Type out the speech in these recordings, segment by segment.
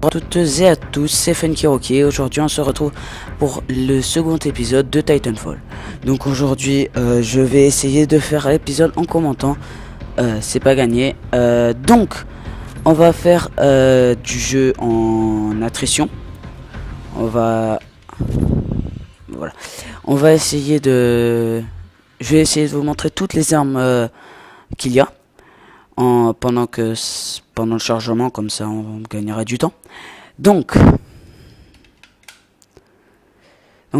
Bonjour à toutes et à tous, c'est Funky et aujourd'hui on se retrouve pour le second épisode de Titanfall. Donc aujourd'hui je vais essayer de faire l'épisode en commentant, c'est pas gagné. Donc on va faire du jeu en attrition. Voilà. On va essayer de... Je vais essayer de vous montrer toutes les armes qu'il y a. Pendant le chargement, comme ça on gagnera du temps. Donc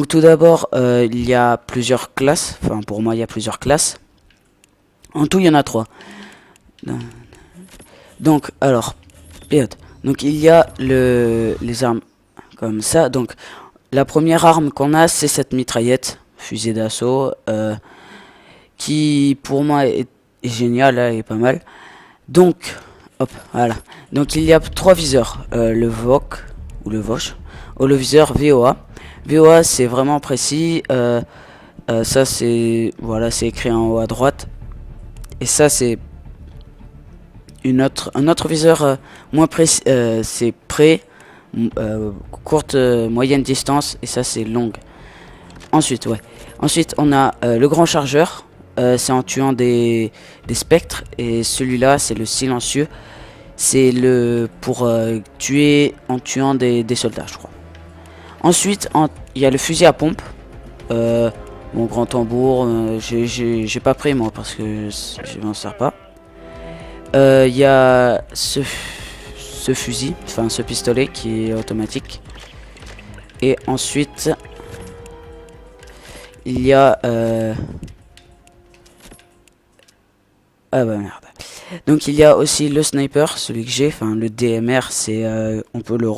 tout d'abord il y a plusieurs classes, enfin pour moi il y a plusieurs classes. En tout il y en a 3. Donc alors donc il y a les armes comme ça. Donc la première arme qu'on a, c'est cette mitraillette, fusée d'assaut, qui pour moi est géniale, elle est pas mal. Donc, hop, voilà. Donc il y a 3 viseurs, le VOC ou le VOC, ou le viseur VOA. VOA c'est vraiment précis. Ça c'est, voilà, c'est écrit en haut à droite. Et ça c'est un autre viseur moins précis. C'est près, courte, moyenne distance, et ça c'est longue. Ensuite on a le grand chargeur. C'est en tuant des spectres, et celui-là c'est le silencieux, c'est le pour tuer en tuant des soldats, je crois. Ensuite il y a le fusil à pompe, mon grand tambour, j'ai pas pris moi parce que je m'en sers pas. Il y a ce fusil, enfin ce pistolet qui est automatique, et ensuite il y a ah bah merde. Donc il y a aussi le sniper, celui que j'ai, enfin le DMR, c'est on le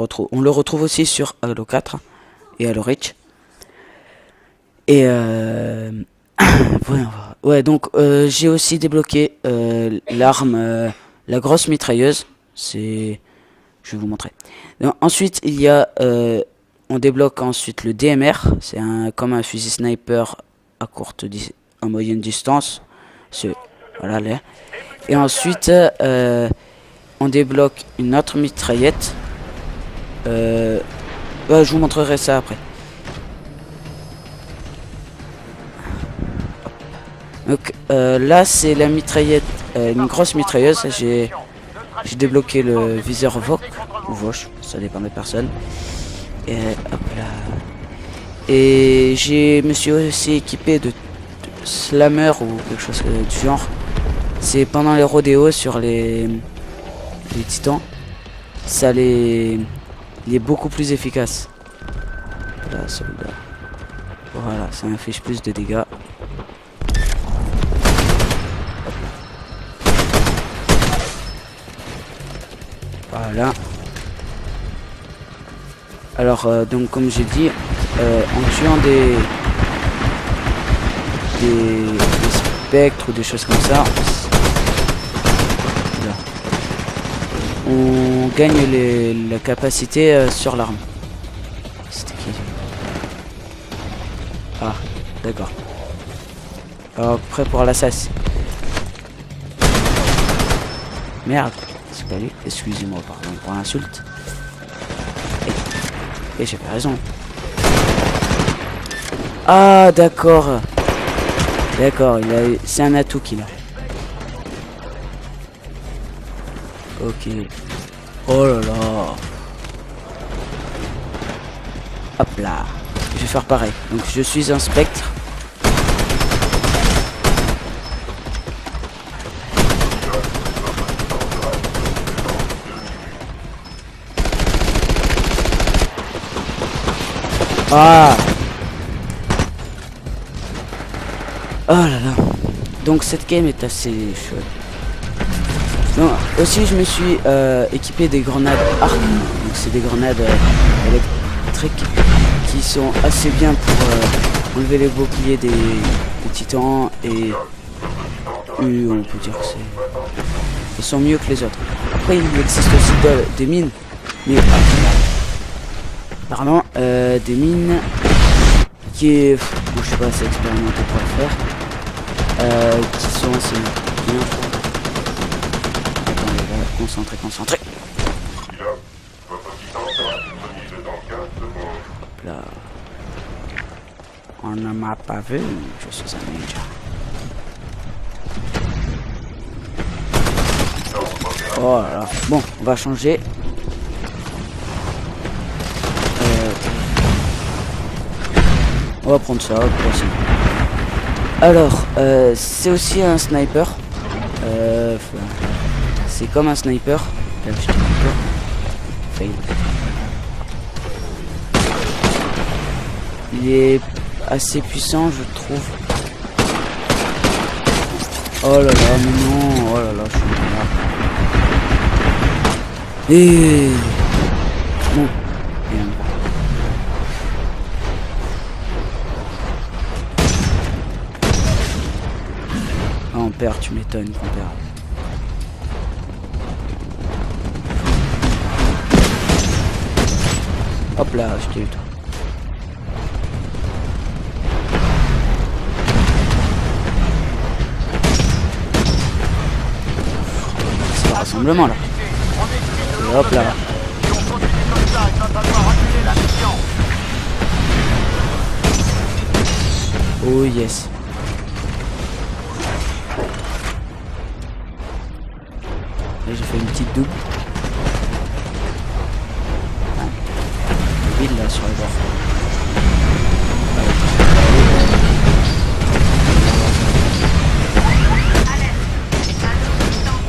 retrouve aussi sur Halo 4 et Halo Reach. Et ouais, donc j'ai aussi débloqué l'arme, la grosse mitrailleuse. Je vais vous montrer. Donc, ensuite il y a on débloque ensuite le DMR, c'est comme un fusil sniper à moyenne distance. Voilà là. Et ensuite on débloque une autre mitraillette. Je vous montrerai ça après. Donc là c'est la mitraillette, une grosse mitrailleuse. J'ai débloqué le viseur VOC ou VOC, ça dépend des personnes. Et hop là. Et me suis aussi équipé de slammer ou quelque chose du genre. C'est pendant les rodéos sur les titans, ça il est beaucoup plus efficace. Là, celui-là. Voilà, ça m'affiche plus de dégâts. Voilà. Alors donc comme j'ai dit, en tuant des spectres ou des choses comme ça, on gagne la capacité sur l'arme. C'était qui? Ah, d'accord. Alors, prêt pour l'assassin. Merde, c'est pas lui. Excusez-moi, pardon pour l'insulte. Et j'avais raison. Ah, d'accord. D'accord, c'est un atout qu'il a. Ok. Oh là là. Hop là. Je vais faire pareil. Donc je suis un spectre. Ah. Oh là là. Donc cette game est assez chouette. Non, aussi je me suis équipé des grenades arc. Donc c'est des grenades électriques qui sont assez bien pour enlever les boucliers des titans, et on peut dire que ils sont mieux que les autres. Après il existe aussi des mines, mais pardon, des mines qui est, je suis pas assez expérimenté pour le faire, qui sont assez bien. Attendez, concentré. On ne m'a pas vu, je suis un ninja. Oh là là. Bon, on va changer. On va prendre ça, voici. Alors, c'est aussi un sniper. C'est comme un sniper. Là, je fail. Il est assez puissant, je trouve. Oh là là, mais non. Oh là là, je suis là. Et bon. Ah, on perd, tu m'étonnes qu'on perd. Hop là, je t'ai eu toi. C'est le rassemblement là. Et hop là. Oh yes. Là j'ai fait une petite double. Vide là sur le bord.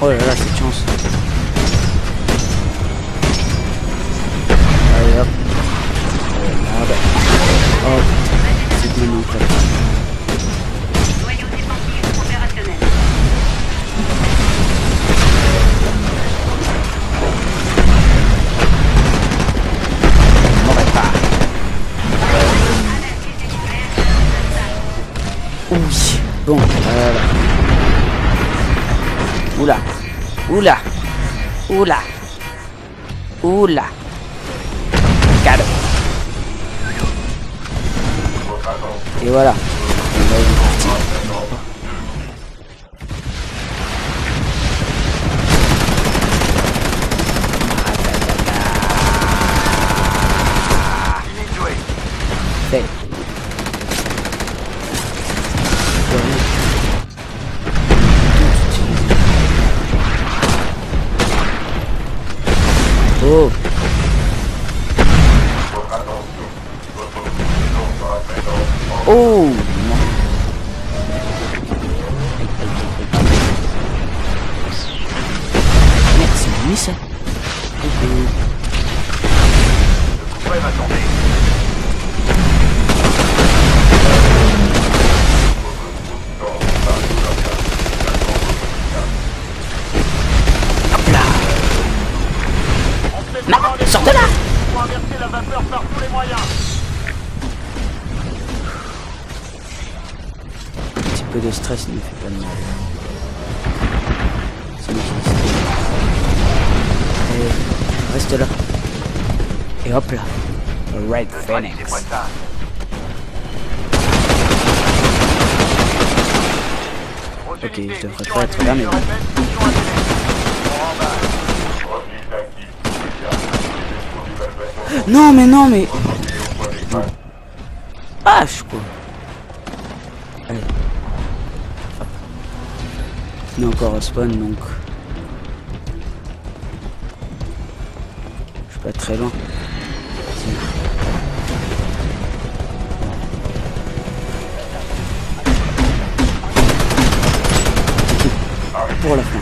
Oh là là, cette chance. Allez hop. Ah bah. Oh putain, c'est bien non prêt. Noyau défensif opérationnel. M'aurait pas. Oui. Bon, voilà. Oula. Oula. Oula. Oula. Calme. Et voilà. On va y partir. Fait. Oh. Oh non. Merde, c'est lui ça. Hop là. Non, sors de là. Pour inverser la vapeur par tous les moyens. Un petit peu de stress ne fait pas de mal. C'est moi qui décide. Allez, reste là. Et hop là. Red Phoenix. Ok, je devrais pas être là, mais bon. Non, mais non, mais... Ah, je suis quoi. Allez. Hop. On est encore au spawn, donc... Je suis pas très loin. Si. Pour la fin.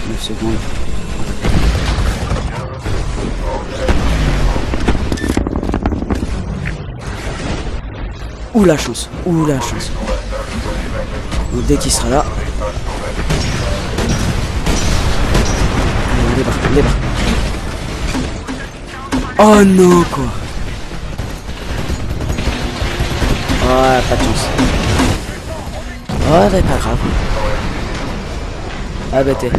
9 secondes. Ouh la chance, ouh la chance. Donc dès qu'il sera là. Allez, on débarque, on débarque. Oh non quoi. Oh pas de chance. Oh bah pas grave. Ah bah t'es.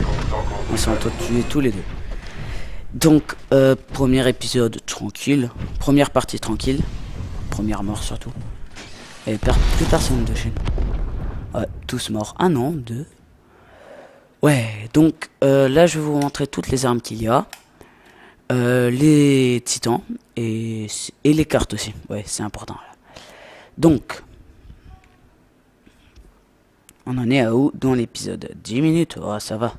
On s'est tués tous les deux. Donc premier épisode tranquille. Première partie tranquille. Première mort surtout. Et plus personne de chez nous. Ouais, tous morts. Un an, deux. Ouais, donc là je vais vous montrer toutes les armes qu'il y a. les titans et les cartes aussi. Ouais, c'est important. Là. Donc, on en est à où dans l'épisode? 10 minutes, oh, ça va.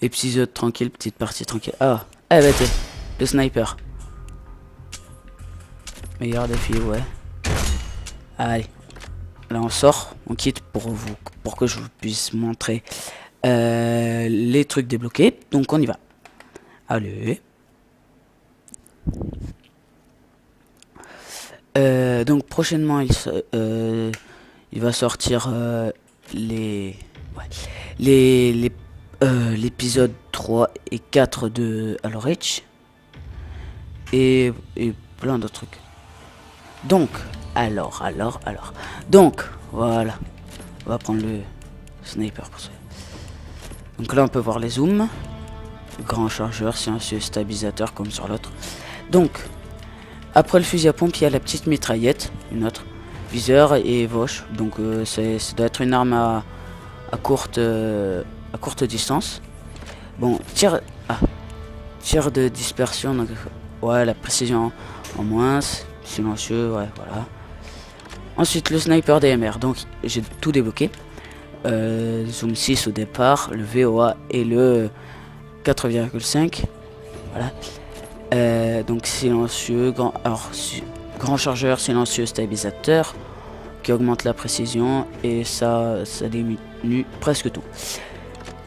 Épisode tranquille, petite partie tranquille. Ah, eh bah t'es le sniper. Meilleur défi, ouais. Allez, là on sort, on quitte pour que je vous puisse montrer les trucs débloqués. Donc on y va. Allez. Donc prochainement il va sortir l'épisode 3 et 4 de Halo Reach et plein d'autres trucs. Donc donc voilà, on va prendre le sniper pour ça. Donc là on peut voir les zooms, grand chargeur, silencieux, stabilisateur comme sur l'autre. Donc après le fusil à pompe, il y a la petite mitraillette, une autre, viseur et Vosh. Donc ça doit être une arme à courte distance. Bon, tir de dispersion, donc ouais, la précision en moins, silencieux, ouais, voilà. Ensuite le sniper DMR, donc j'ai tout débloqué. Zoom 6 au départ, le VOA et le 4,5, voilà. Donc silencieux, grand chargeur, silencieux, stabilisateur qui augmente la précision et ça diminue presque tout.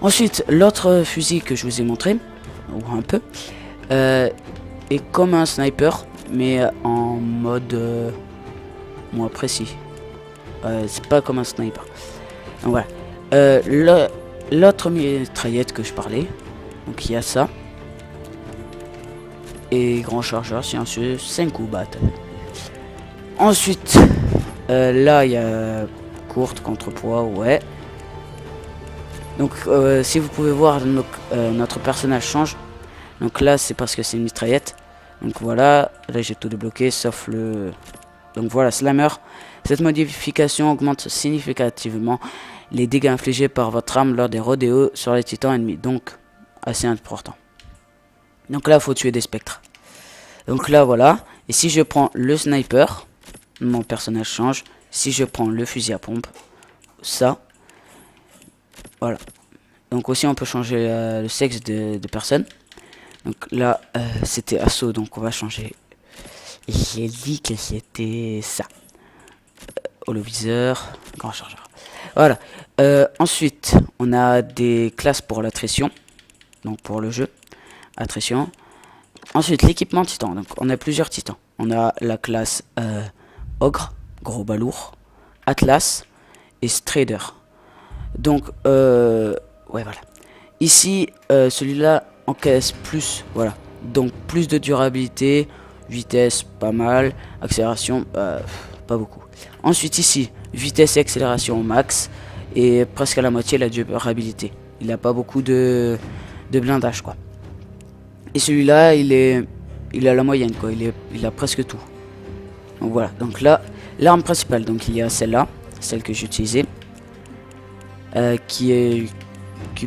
Ensuite l'autre fusil que je vous ai montré, ou un peu, est comme un sniper mais en mode moins précis. C'est pas comme un sniper. Donc voilà. L'autre mitraillette que je parlais, donc il y a ça. Et grand chargeur silencieux, 5 coups battent. Ensuite, là il y a courte, contrepoids, ouais. Donc si vous pouvez voir, notre personnage change. Donc là c'est parce que c'est une mitraillette. Donc voilà, là j'ai tout débloqué sauf le... Donc voilà, Slammer. Cette modification augmente significativement les dégâts infligés par votre arme lors des rodéos sur les titans ennemis. Donc assez important. Donc là, il faut tuer des spectres. Donc là, voilà. Et si je prends le sniper, mon personnage change. Si je prends le fusil à pompe, ça. Voilà. Donc aussi, on peut changer le sexe de personnes. Donc là, c'était assaut. Donc on va changer. J'ai dit que c'était ça. Holoviseur, grand chargeur. Voilà. Ensuite, on a des classes pour l'attrition. Donc pour le jeu. Attrition. Ensuite l'équipement titan, donc on a plusieurs titans. On a la classe ogre, gros balourd, Atlas et Strider. Donc ouais, voilà. Ici celui-là encaisse plus, voilà. Donc plus de durabilité, vitesse pas mal, accélération pas beaucoup. Ensuite ici vitesse et accélération au max et presque à la moitié la durabilité. Il n'a pas beaucoup de blindage quoi. Et celui-là, il a la moyenne quoi, il a presque tout. Donc voilà, donc là, l'arme principale, donc il y a celle-là, celle que j'ai utilisée, qui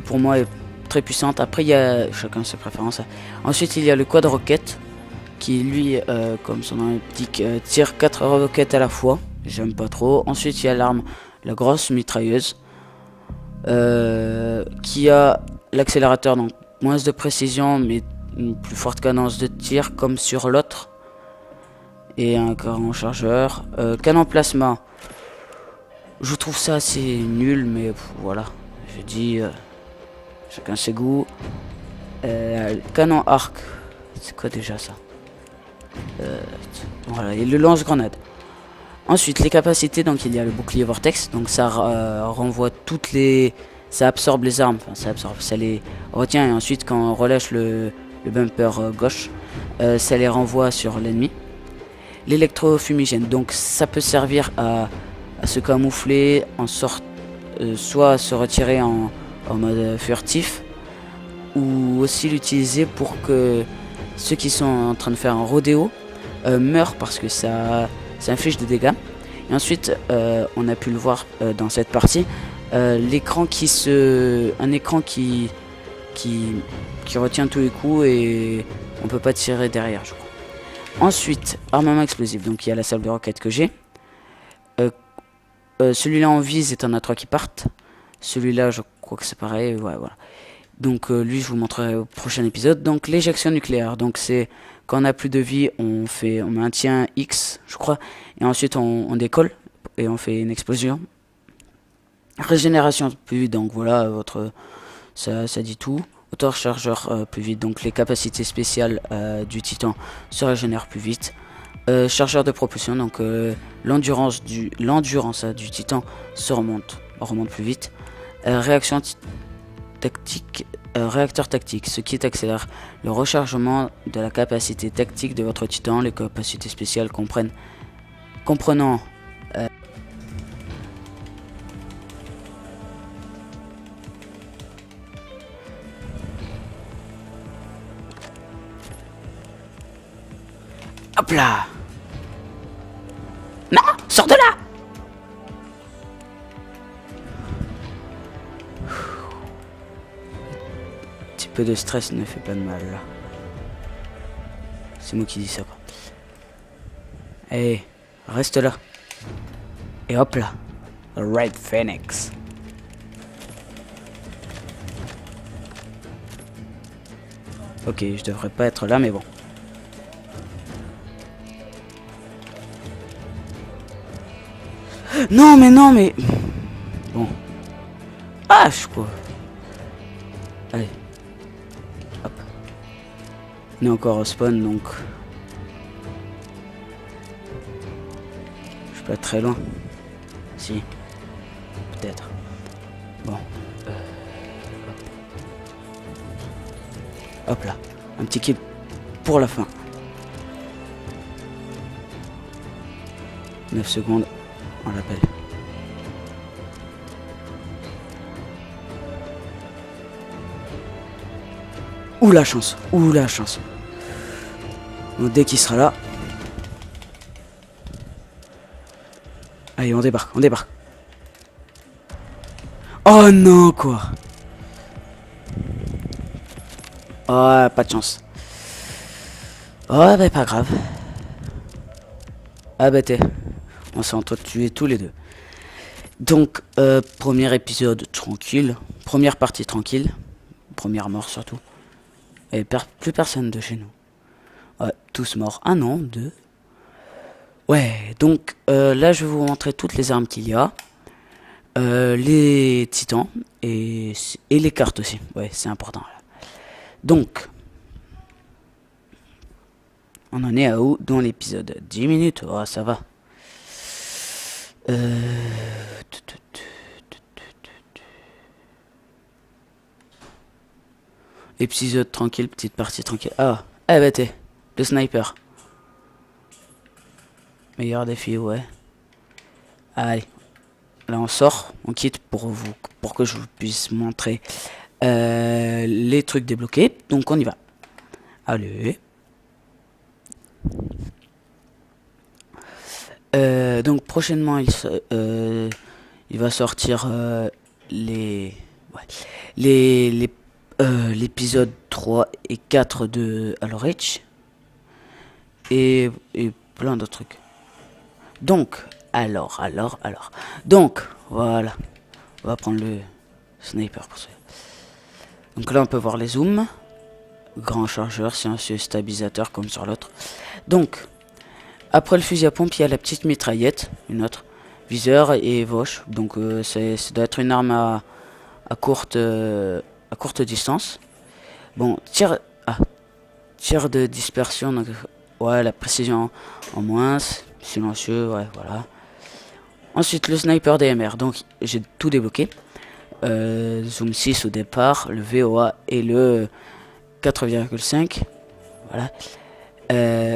pour moi est très puissante. Après il y a chacun ses préférences. Ensuite il y a le quad rocket, qui lui, comme son nom indique, tire 4 roquettes à la fois. J'aime pas trop. Ensuite il y a l'arme, la grosse mitrailleuse, qui a l'accélérateur, donc moins de précision, mais une plus forte cadence de tir comme sur l'autre. Et un grand chargeur. Canon plasma. Je trouve ça assez nul, mais voilà. Je dis chacun ses goûts. Canon arc. C'est quoi déjà ça? Voilà, et le lance-grenade. Ensuite les capacités, donc il y a le bouclier vortex. Donc ça renvoie toutes les... Ça absorbe les armes, enfin ça les retient et ensuite quand on relâche le bumper gauche, ça les renvoie sur l'ennemi. L'électrofumigène, donc ça peut servir à se camoufler, soit se retirer en mode furtif, ou aussi l'utiliser pour que ceux qui sont en train de faire un rodéo meurent parce que ça inflige des dégâts. Et ensuite, on a pu le voir dans cette partie, l'écran un écran qui retient tous les coups et on peut pas tirer derrière, je crois. Ensuite, armement explosif. Donc il y a la salle de roquette que j'ai. Celui-là en vise et t'en as 3 qui partent. Celui-là, je crois que c'est pareil. Ouais, voilà. Donc lui, je vous montrerai au prochain épisode. Donc l'éjection nucléaire. Donc c'est quand on a plus de vie, on maintient X, je crois, et ensuite on décolle et on fait une explosion. Régénération plus vite. Donc voilà, ça dit tout. Auto-rechargeur plus vite. Donc les capacités spéciales du Titan se régénèrent plus vite. Chargeur de propulsion, donc l'endurance du Titan se remonte plus vite. Réaction tactique, réacteur tactique, ce qui accélère le rechargement de la capacité tactique de votre Titan. Les capacités spéciales comprenant hop là. Non, sors de là. Un petit peu de stress ne fait pas de mal là. C'est moi qui dis ça quoi. Allez, reste là. Et hop là. Red Phoenix. Ok, je devrais pas être là mais bon. Non mais bon. Ah je quoi. Allez. Hop. On est encore au spawn donc. Je suis pas très loin. Si. Peut-être. Bon. Hop là. Un petit kill pour la fin. 9 secondes. On l'appelle. Ouh la chance. Ouh la chance. Donc dès qu'il sera là. Allez, on débarque. Oh non quoi. Oh pas de chance. Oh bah pas grave. Ah bah t'es. On s'est entretués tous les deux. Donc, premier épisode tranquille. Première partie tranquille. Première mort surtout. Et plus personne de chez nous. Ouais, tous morts. Un an, 2. Ouais, donc là je vais vous montrer toutes les armes qu'il y a. Les titans. Et les cartes aussi. Ouais, c'est important. Là. Donc, on en est à où dans l'épisode? 10 minutes. Oh, ça va. Épisode tranquille, petite partie tranquille. Ah, eh bah t'es le sniper. Meilleur défi, ouais. Allez, là on sort, on quitte pour que je vous puisse montrer les trucs débloqués. Donc on y va. Allez. Donc prochainement il va sortir l'épisode 3 et 4 de Halo Reach et plein d'autres trucs. Donc donc voilà, on va prendre le sniper pour ça. Donc là on peut voir les zooms, grand chargeur, silencieux, stabilisateur comme sur l'autre. Donc après le fusil à pompe, il y a la petite mitraillette, une autre, viseur et Vosh. Donc ça doit être une arme à courte distance. Bon, tir de dispersion, donc ouais, la précision en moins, silencieux, ouais, voilà. Ensuite le sniper DMR, donc j'ai tout débloqué. Zoom 6 au départ, le VOA et le 4,5, voilà.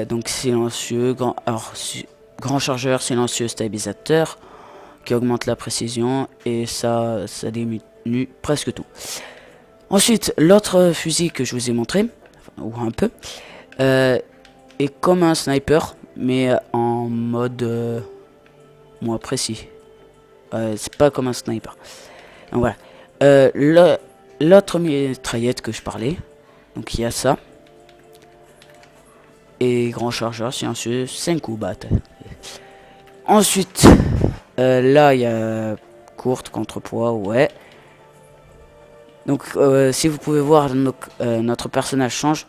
Donc silencieux, grand chargeur, silencieux, stabilisateur qui augmente la précision et ça diminue presque tout. Ensuite l'autre fusil que je vous ai montré, ou un peu, est comme un sniper mais en mode moins précis. C'est pas comme un sniper. Donc voilà. L'autre mitraillette que je parlais. Donc il y a ça. Et grand chargeur, silencieux, 5 coups batte. Ensuite, là il y a courte, contrepoids, ouais. Donc si vous pouvez voir, notre personnage change.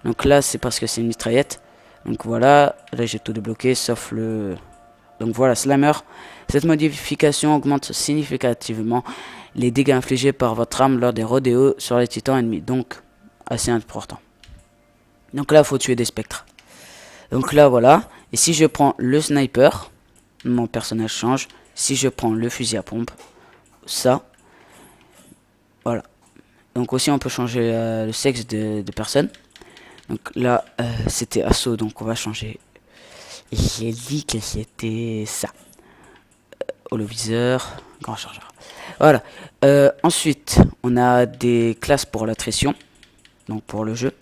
Donc là c'est parce que c'est une mitraillette. Donc voilà, là j'ai tout débloqué sauf le... Donc voilà, Slammer. Cette modification augmente significativement les dégâts infligés par votre arme lors des rodéos sur les titans ennemis. Donc assez important. Donc là il faut tuer des spectres. Donc là voilà. Et si je prends le sniper, mon personnage change. Si je prends le fusil à pompe, ça. Voilà. Donc aussi on peut changer le sexe de personnes. Donc là c'était assaut, donc on va changer. J'ai dit que c'était ça. Holoviseur, grand chargeur. Voilà. Ensuite on a des classes pour l'attrition. Donc pour le jeu.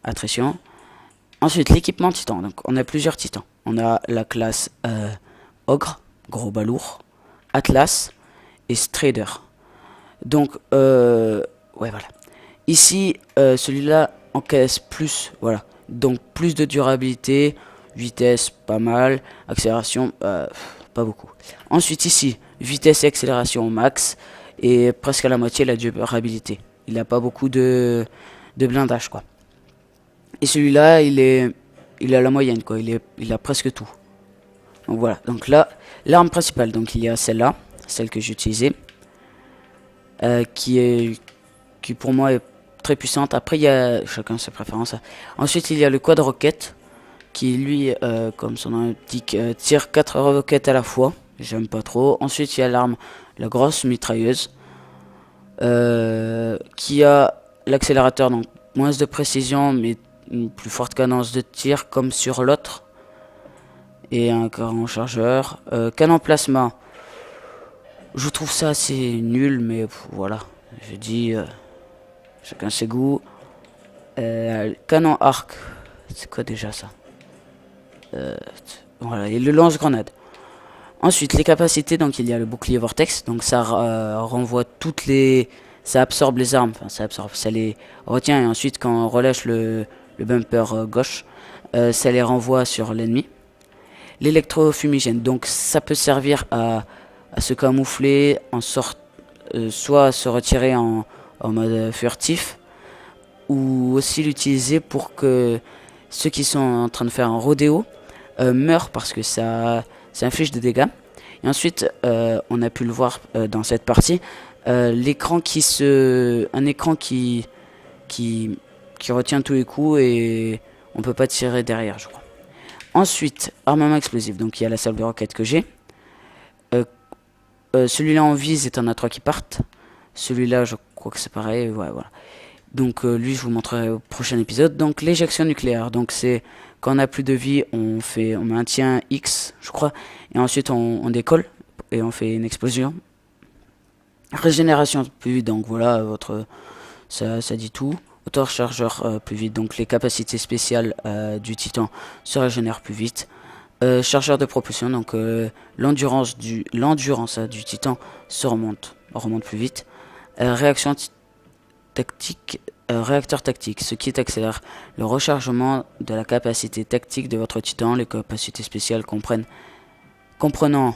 Attrition. Ensuite l'équipement titan. Donc on a plusieurs titans. On a la classe ogre, gros balourd, Atlas et Strider. Donc ouais voilà. Ici celui-là encaisse plus, voilà. Donc plus de durabilité, vitesse pas mal, accélération pas beaucoup. Ensuite ici vitesse et accélération au max et presque à la moitié la durabilité. Il n'a pas beaucoup de blindage quoi. Et celui-là il a la moyenne quoi. Il a presque tout. Donc voilà. Donc là l'arme principale, donc il y a celle-là, celle que j'ai utilisée, qui pour moi est très puissante. Après il y a chacun ses préférences. Ensuite il y a le quad rocket qui lui comme son nom indique tire 4 roquettes à la fois. J'aime pas trop. Ensuite il y a l'arme, la grosse mitrailleuse, qui a l'accélérateur, donc moins de précision mais une plus forte cadence de tir comme sur l'autre, et un grand chargeur. Canon plasma, je trouve ça assez nul, mais voilà, je dis chacun ses goûts. Canon arc, c'est quoi déjà ça? Voilà, et le lance-grenade. Ensuite les capacités, donc il y a le bouclier vortex, donc ça renvoie toutes les... Ça absorbe les armes, enfin ça les retient, et ensuite quand on relâche le bumper gauche, ça les renvoie sur l'ennemi. L'électrofumigène, donc ça peut servir à se camoufler, soit à se retirer en mode furtif, ou aussi l'utiliser pour que ceux qui sont en train de faire un rodéo meurent parce que ça inflige des dégâts. Et ensuite on a pu le voir dans cette partie, l'écran un écran qui retient tous les coups et on peut pas tirer derrière, je crois. Ensuite armement explosif, donc il y a la salle de roquettes que j'ai. Celui-là en vise et en a 3 qui partent. Celui-là je crois que c'est pareil, ouais, voilà. Donc lui je vous montrerai au prochain épisode. Donc l'éjection nucléaire, donc c'est quand on a plus de vie, on maintient X je crois, et ensuite on décolle et on fait une explosion. Régénération plus vite, donc voilà ça dit tout. Auto-chargeur plus vite, donc les capacités spéciales du titan se régénèrent plus vite. Chargeur de propulsion, donc l'endurance du titan se remonte plus vite. Réaction tactique, réacteur tactique, ce qui accélère le rechargement de la capacité tactique de votre titan. Les capacités spéciales comprenant